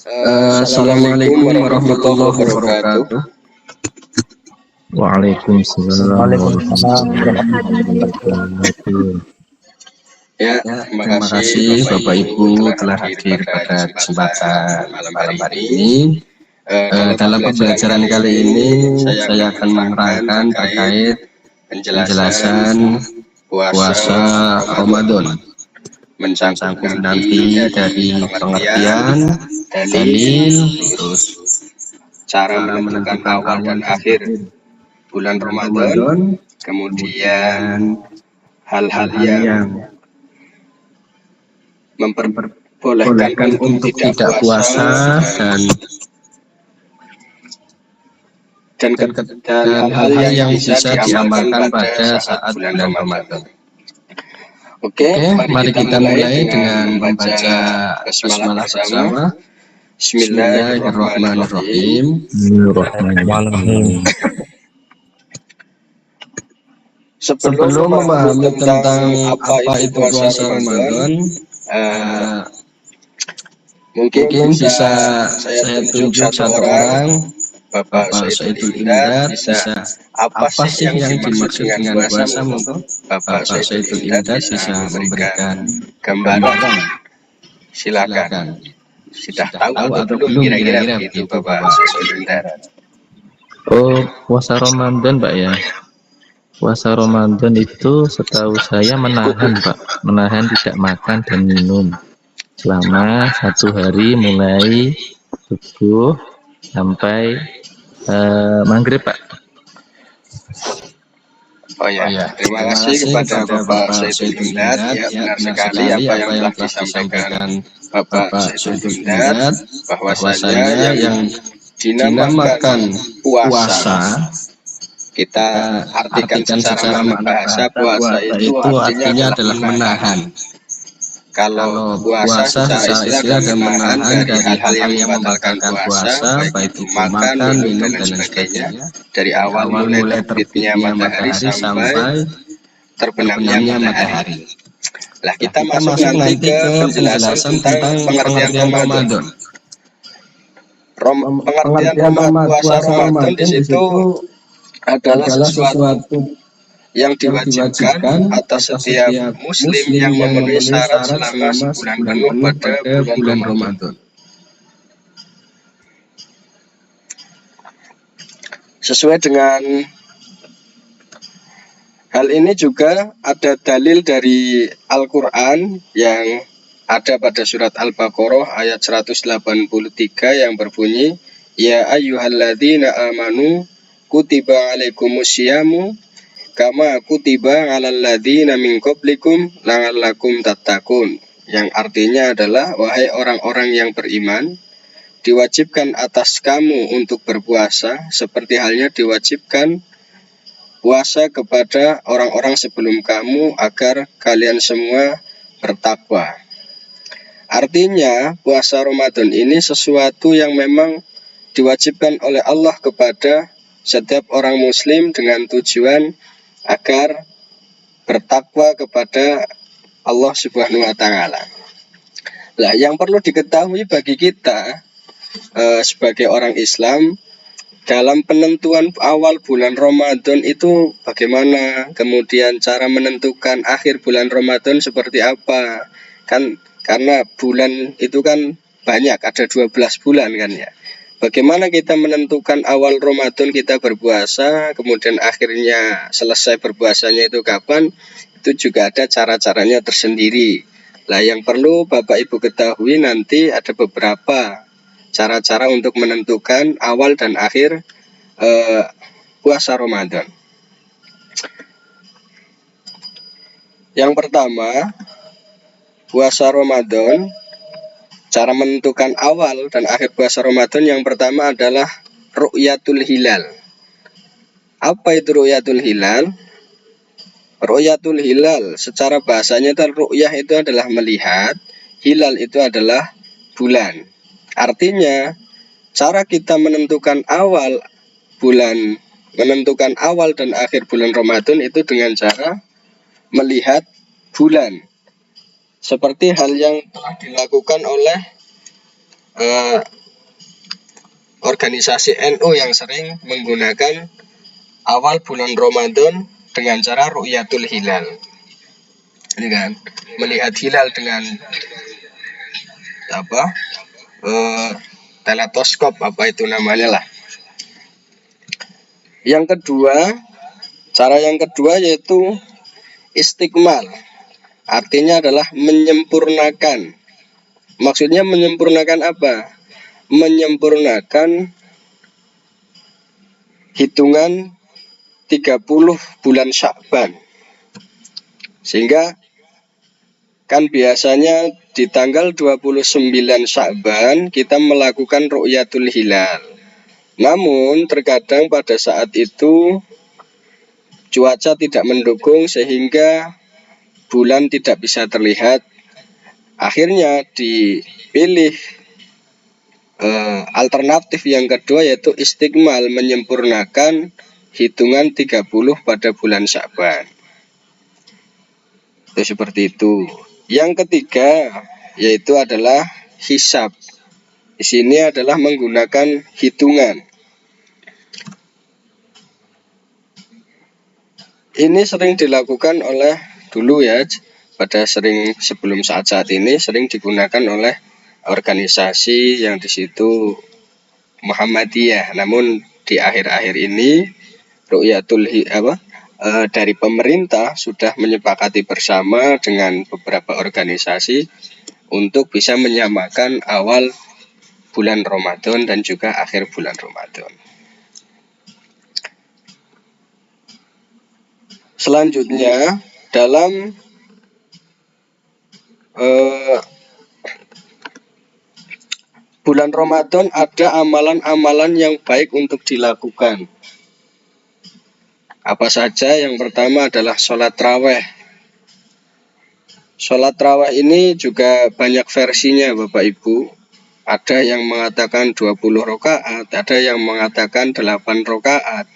Assalamualaikum warahmatullahi wabarakatuh. Waalaikumsalam warahmatullahi wabarakatuh. Ya, terima kasih Bapak Ibu telah hadir pada kesempatan malam hari ini. Dalam pembelajaran kali ini saya akan menerangkan terkait penjelasan puasa Ramadan, mencangkup nanti dari pengertian, dalil, terus cara menentukan awal dan akhir bulan Ramadan, kemudian hal-hal yang memperbolehkan untuk tidak puasa dan hal-hal yang bisa diamalkan pada saat bulan Ramadan. Oke, mari kita mulai dengan membaca basmalah bersama. Bismillahirrahmanirrahim. Sebelum memahami tentang apa itu puasa Ramadan, mungkin bisa saya tunjuk satu orang, Bapak Saidul Imdad. Bisa apa sih yang dimaksud dengan puasa? Monggo Bapak Saidul Imdad bisa memberikan gambaran. Silakan. Sudah tahu atau belum kira-kira begitu Bapak Saidul Imdad? Oh, puasa Ramadan, Pak ya. Puasa Ramadan itu setahu saya menahan, Pak, menahan tidak makan dan minum selama 1 hari mulai subuh sampai maghrib, Pak. Oh ya, terima kasih kepada Bapak Saidul Imdad. Ya, benar sekali apa yang telah disampaikan Bapak Saidul Imdad, bahwasanya yang dinamakan puasa, kita artikan secara makna bahasa, puasa itu artinya adalah menahan. Kalau puasa secara istilah adalah menahan dari hal-hal yang membatalkan puasa, baik itu makan, minum, dan lain sebagainya, dari awal mulai terbitnya matahari sampai terbenamnya matahari. Nah, kita masuk nanti ke penjelasan tentang pengertian Ramadan. Pengertian puasa Ramadan di situ adalah sesuatu yang diwajibkan atas setiap muslim yang memenuhi syarat selama sebulan penuh pada bulan Ramadan. Sesuai dengan hal ini juga ada dalil dari Al-Quran yang ada pada surat Al-Baqarah ayat 183 yang berbunyi, Ya ayyuhalladzina amanu kutiba alaikumusyamu kama kutiba alal ladzina min qablikum la'allakum tattaqun, yang artinya adalah, wahai orang-orang yang beriman, diwajibkan atas kamu untuk berpuasa seperti halnya diwajibkan puasa kepada orang-orang sebelum kamu agar kalian semua bertakwa. Artinya puasa Ramadan ini sesuatu yang memang diwajibkan oleh Allah kepada setiap orang muslim dengan tujuan agar bertakwa kepada Allah Subhanahu wa Ta'ala. Nah, yang perlu diketahui bagi kita sebagai orang Islam, dalam penentuan awal bulan Ramadan itu bagaimana, kemudian cara menentukan akhir bulan Ramadan seperti apa, kan karena bulan itu kan banyak, ada 12 bulan kan ya. Bagaimana kita menentukan awal Ramadan kita berpuasa, kemudian akhirnya selesai berpuasanya itu kapan, itu juga ada cara-caranya tersendiri. Nah, yang perlu Bapak Ibu ketahui nanti ada beberapa cara-cara untuk menentukan awal dan akhir puasa Ramadan. Yang pertama, puasa Ramadan, cara menentukan awal dan akhir puasa Ramadan yang pertama adalah ru'yatul hilal. Apa itu ru'yatul hilal? Ru'yatul hilal secara bahasanya ru'yah itu adalah melihat, hilal itu adalah bulan. Artinya cara kita menentukan awal dan akhir bulan Ramadan itu dengan cara melihat bulan. Seperti hal yang telah dilakukan oleh organisasi NU yang sering menggunakan awal bulan Ramadan dengan cara ru'yatul hilal. Ini kan, melihat hilal dengan teleskop itu namanya lah. Yang kedua, cara yang kedua yaitu istikmal. Artinya adalah menyempurnakan. Maksudnya menyempurnakan apa? Menyempurnakan hitungan 30 bulan Sya'ban. Sehingga kan biasanya di tanggal 29 Sya'ban kita melakukan ru'yatul hilal. Namun terkadang pada saat itu cuaca tidak mendukung sehingga bulan tidak bisa terlihat. Akhirnya dipilih alternatif yang kedua yaitu istikmal, menyempurnakan hitungan 30 pada bulan Sya'ban. Itu seperti itu. Yang ketiga yaitu adalah hisab. Di sini adalah menggunakan hitungan. Ini sering dilakukan oleh dulu ya, sebelum saat-saat ini sering digunakan oleh organisasi yang di situ Muhammadiyah. Namun di akhir-akhir ini dari pemerintah sudah menyepakati bersama dengan beberapa organisasi untuk bisa menyamakan awal bulan Ramadan dan juga akhir bulan Ramadan. Selanjutnya dalam bulan Ramadan ada amalan-amalan yang baik untuk dilakukan. Apa saja? Yang pertama adalah sholat raweh. Sholat raweh ini juga banyak versinya Bapak Ibu. Ada yang mengatakan 20 rakaat, ada yang mengatakan 8 rakaat.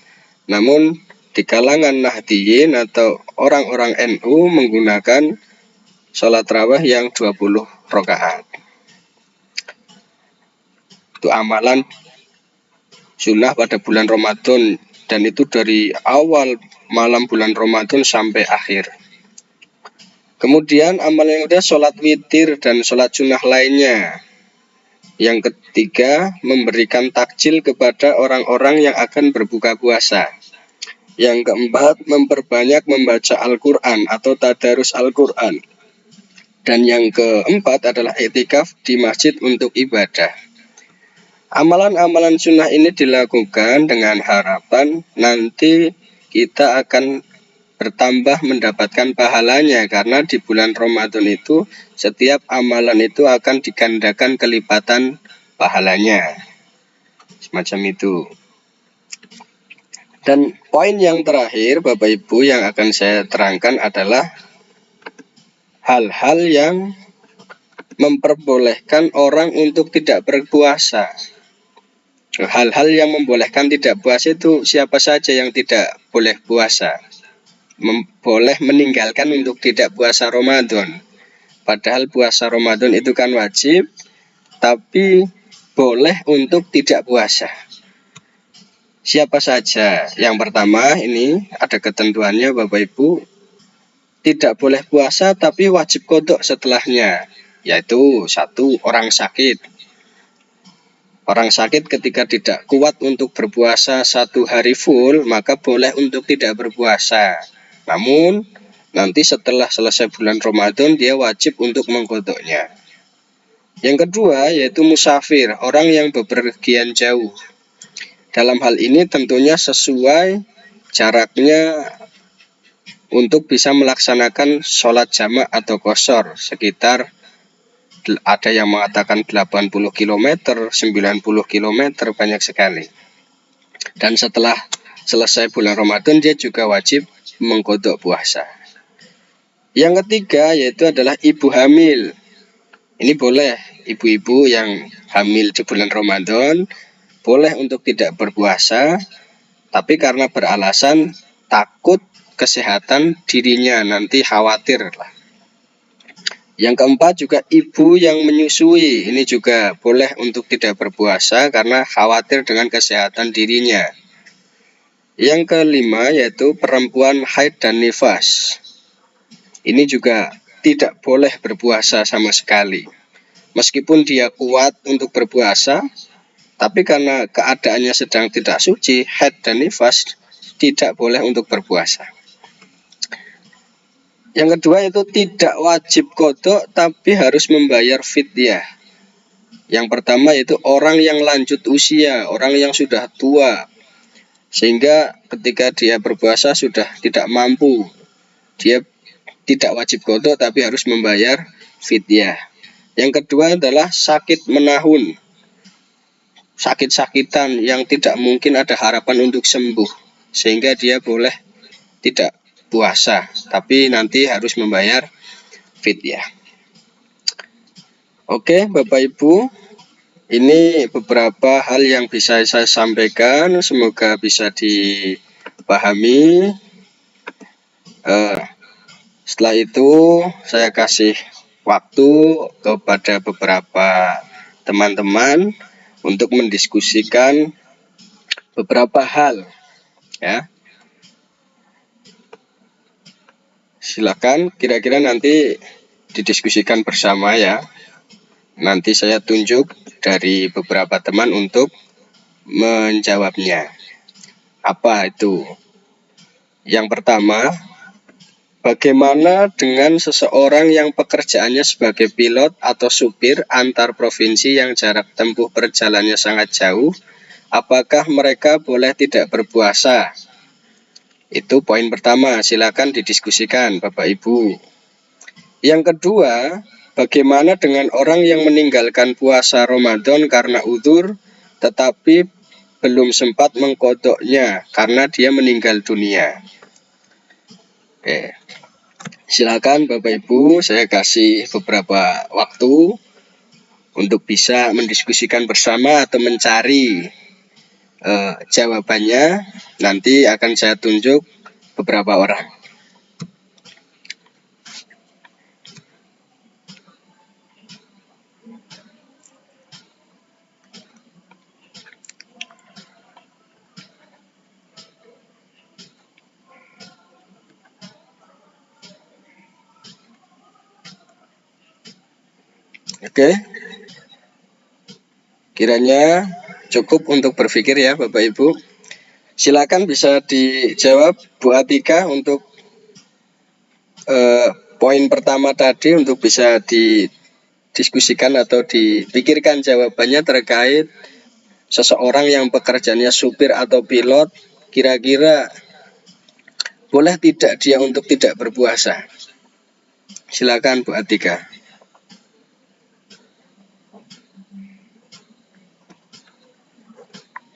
Namun di kalangan Nahdiyin atau orang-orang NU menggunakan sholat raweh yang 20 rakaat. Itu amalan sunnah pada bulan Ramadan, dan itu dari awal malam bulan Ramadan sampai akhir. Kemudian amalan yang kedua sholat witir dan sholat sunnah lainnya. Yang ketiga memberikan takjil kepada orang-orang yang akan berbuka puasa. Yang keempat memperbanyak membaca Al-Quran atau tadarus Al-Quran. Dan yang keempat adalah i'tikaf di masjid untuk ibadah. Amalan-amalan sunnah ini dilakukan dengan harapan nanti kita akan bertambah mendapatkan pahalanya, karena di bulan Ramadan itu setiap amalan itu akan digandakan kelipatan pahalanya. Semacam itu. Dan poin yang terakhir Bapak Ibu yang akan saya terangkan adalah hal-hal yang memperbolehkan orang untuk tidak berpuasa. Hal-hal yang membolehkan tidak puasa itu siapa saja yang tidak boleh puasa? Boleh meninggalkan untuk tidak puasa Ramadan. Padahal puasa Ramadan itu kan wajib, tapi boleh untuk tidak puasa. Siapa saja? Yang pertama ini ada ketentuannya Bapak Ibu, tidak boleh puasa tapi wajib qadha setelahnya, yaitu 1. Orang sakit. Orang sakit ketika tidak kuat untuk berpuasa 1 hari full, maka boleh untuk tidak berpuasa. Namun nanti setelah selesai bulan Ramadan dia wajib untuk mengqadhanya. Yang kedua yaitu musafir, orang yang bepergian jauh. Dalam hal ini tentunya sesuai jaraknya untuk bisa melaksanakan sholat jamak atau qashar, sekitar ada yang mengatakan 80 km, 90 km, banyak sekali. Dan setelah selesai bulan Ramadan dia juga wajib mengqadha puasa. Yang ketiga yaitu adalah ibu hamil. Ini boleh, ibu-ibu yang hamil di bulan Ramadan boleh untuk tidak berpuasa, tapi karena beralasan takut kesehatan dirinya, nanti khawatir lah. Yang keempat juga ibu yang menyusui, ini juga boleh untuk tidak berpuasa karena khawatir dengan kesehatan dirinya. Yang kelima yaitu perempuan haid dan nifas, ini juga tidak boleh berpuasa sama sekali. Meskipun dia kuat untuk berpuasa, tapi karena keadaannya sedang tidak suci, haid dan nifas, tidak boleh untuk berpuasa. Yang kedua itu tidak wajib qadha tapi harus membayar fidyah. Yang pertama yaitu orang yang lanjut usia, orang yang sudah tua, sehingga ketika dia berpuasa sudah tidak mampu, dia tidak wajib qadha tapi harus membayar fidyah. Yang kedua adalah sakit menahun, sakit-sakitan yang tidak mungkin ada harapan untuk sembuh, sehingga dia boleh tidak puasa, tapi nanti harus membayar fidyah. Oke, Bapak Ibu, ini beberapa hal yang bisa saya sampaikan, semoga bisa dipahami. Setelah itu saya kasih waktu kepada beberapa teman-teman untuk mendiskusikan beberapa hal, ya. Silakan, kira-kira nanti didiskusikan bersama ya. Nanti saya tunjuk dari beberapa teman untuk menjawabnya. Apa itu? Yang pertama, bagaimana dengan seseorang yang pekerjaannya sebagai pilot atau supir antar provinsi yang jarak tempuh perjalanannya sangat jauh? Apakah mereka boleh tidak berpuasa? Itu poin pertama, silakan didiskusikan Bapak Ibu. Yang kedua, bagaimana dengan orang yang meninggalkan puasa Ramadan karena udzur tetapi belum sempat mengqadhanya karena dia meninggal dunia? Oke. Silakan Bapak Ibu, saya kasih beberapa waktu untuk bisa mendiskusikan bersama atau mencari jawabannya. Nanti akan saya tunjuk beberapa orang. Oke, kiranya cukup untuk berpikir ya Bapak Ibu. Silakan bisa dijawab Bu Atika untuk poin pertama tadi, untuk bisa didiskusikan atau dipikirkan jawabannya terkait seseorang yang pekerjaannya supir atau pilot, kira-kira boleh tidak dia untuk tidak berpuasa? Silakan Bu Atika.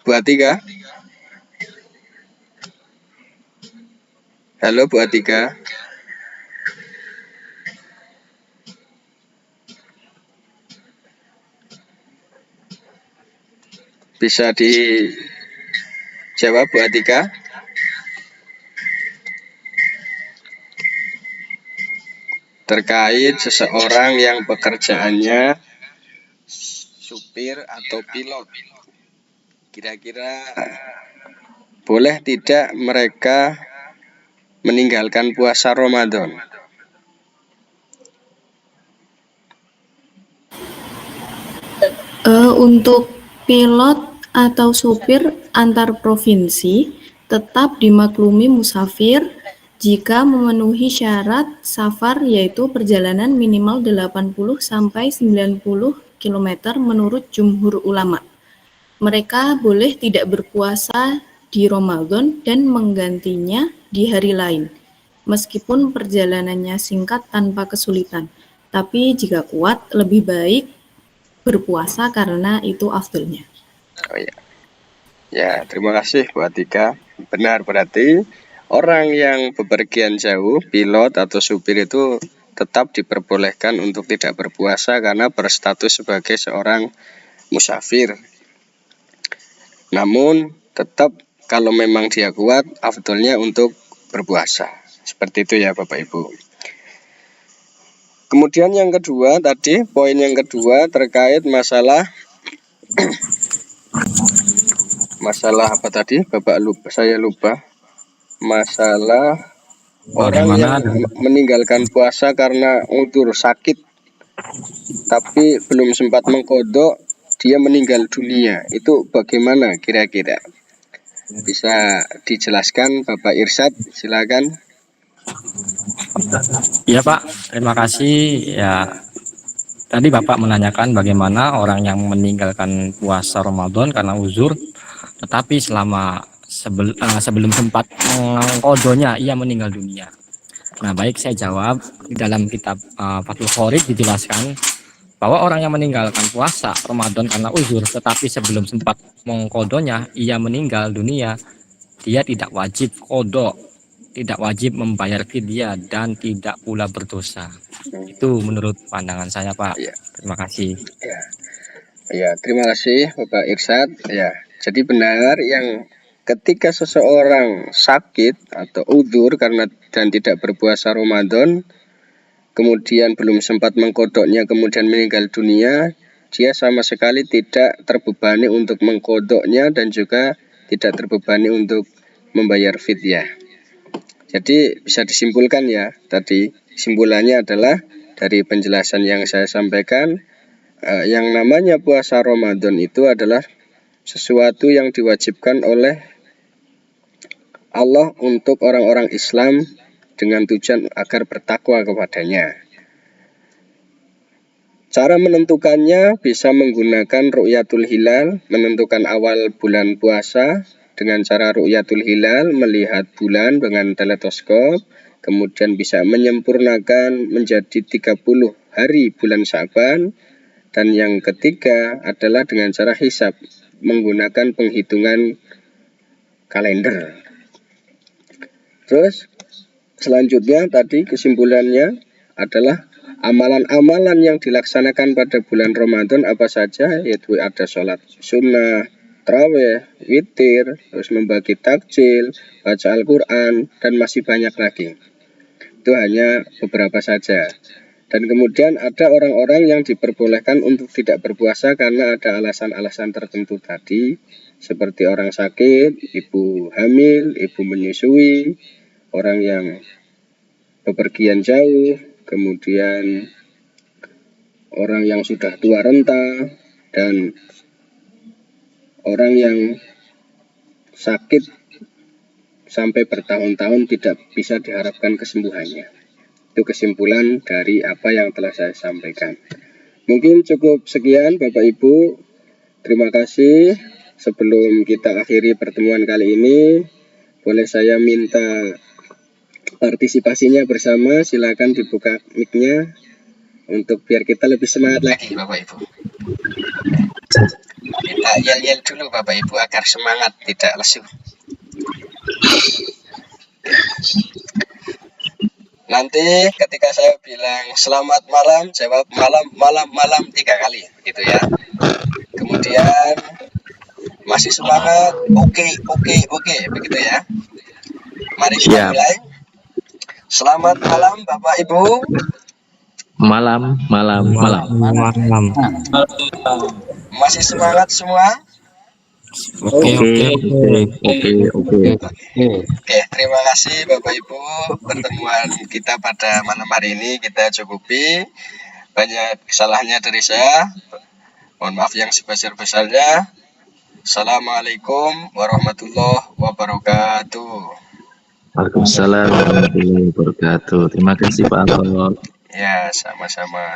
Bu Atika. Halo Bu Atika. Bisa dijawab Bu Atika? Terkait seseorang yang pekerjaannya supir atau pilot, kira-kira boleh tidak mereka meninggalkan puasa Ramadan? Untuk pilot atau supir antar provinsi tetap dimaklumi musafir jika memenuhi syarat safar, yaitu perjalanan minimal 80 sampai 90 km menurut jumhur ulama. Mereka boleh tidak berpuasa di Ramadan dan menggantinya di hari lain, meskipun perjalanannya singkat tanpa kesulitan. Tapi jika kuat, lebih baik berpuasa karena itu afdalnya. Oh ya. Ya, terima kasih Bu Atika. Benar, berarti orang yang bepergian jauh, pilot atau supir itu tetap diperbolehkan untuk tidak berpuasa karena berstatus sebagai seorang musafir. Namun tetap kalau memang dia kuat, afdolnya untuk berpuasa. Seperti itu ya Bapak Ibu. Kemudian yang kedua tadi, poin yang kedua terkait masalah apa tadi? Bapak lupa, saya lupa. Masalah orang yang meninggalkan puasa karena udzur sakit tapi belum sempat mengkodok, dia meninggal dunia. Itu bagaimana kira-kira? Bisa dijelaskan Bapak Irsyad, silakan. Iya Pak, terima kasih. Ya, tadi Bapak menanyakan bagaimana orang yang meninggalkan puasa Ramadan karena uzur, tetapi sebelum sempat mengkodonya ia meninggal dunia. Nah, baik, saya jawab. Di dalam kitab Fathul Qorib dijelaskan bahwa orang yang meninggalkan puasa Ramadan karena uzur, tetapi sebelum sempat mengkodonya ia meninggal dunia, dia tidak wajib kodok, tidak wajib membayar fidyah, dan tidak pula berdosa. Itu menurut pandangan saya, Pak. Ya. Terima kasih. Ya, terima kasih Bapak Irsyad. Ya, jadi benar yang ketika seseorang sakit atau udzur karena dan tidak berpuasa Ramadan, kemudian belum sempat mengkodoknya, kemudian meninggal dunia, dia sama sekali tidak terbebani untuk mengkodoknya dan juga tidak terbebani untuk membayar fidyah. Jadi bisa disimpulkan ya, tadi simpulannya adalah dari penjelasan yang saya sampaikan, yang namanya puasa Ramadan itu adalah sesuatu yang diwajibkan oleh Allah untuk orang-orang Islam dengan tujuan agar bertakwa kepadanya. Cara menentukannya bisa menggunakan ru'yatul hilal, menentukan awal bulan puasa dengan cara ru'yatul hilal, melihat bulan dengan teleskop, kemudian bisa menyempurnakan menjadi 30 hari bulan Sya'ban, dan yang ketiga adalah dengan cara hisab, menggunakan penghitungan kalender. Terus selanjutnya tadi kesimpulannya adalah amalan-amalan yang dilaksanakan pada bulan Ramadan apa saja, yaitu ada sholat sunnah, tarawih, witir, terus membagi takjil, baca Al-Quran, dan masih banyak lagi. Itu hanya beberapa saja. Dan kemudian ada orang-orang yang diperbolehkan untuk tidak berpuasa karena ada alasan-alasan tertentu tadi, seperti orang sakit, ibu hamil, ibu menyusui, orang yang bepergian jauh, kemudian orang yang sudah tua renta, dan orang yang sakit sampai bertahun-tahun tidak bisa diharapkan kesembuhannya. Itu kesimpulan dari apa yang telah saya sampaikan. Mungkin cukup sekian Bapak Ibu. Terima kasih. Sebelum kita akhiri pertemuan kali ini, boleh saya minta partisipasinya bersama. Silakan dibuka mic-nya untuk biar kita lebih semangat lagi Bapak Ibu. Kita yel-yel dulu Bapak Ibu agar semangat, tidak lesu. Nanti ketika saya bilang selamat malam, jawab malam 3 kali, gitu ya. Kemudian masih semangat, oke, begitu ya. Mari kita mulai. Selamat malam Bapak Ibu. Malam. Masih semangat semua? Oke. Terima kasih Bapak Ibu. Pertemuan kita pada malam hari ini kita cukupi. Banyak kesalahannya dari saya. Mohon maaf yang sebesar-besarnya. Assalamualaikum warahmatullahi wabarakatuh. Waalaikumsalam warahmatullahi wabarakatuh. Terima kasih Pak Alok. Ya, sama-sama.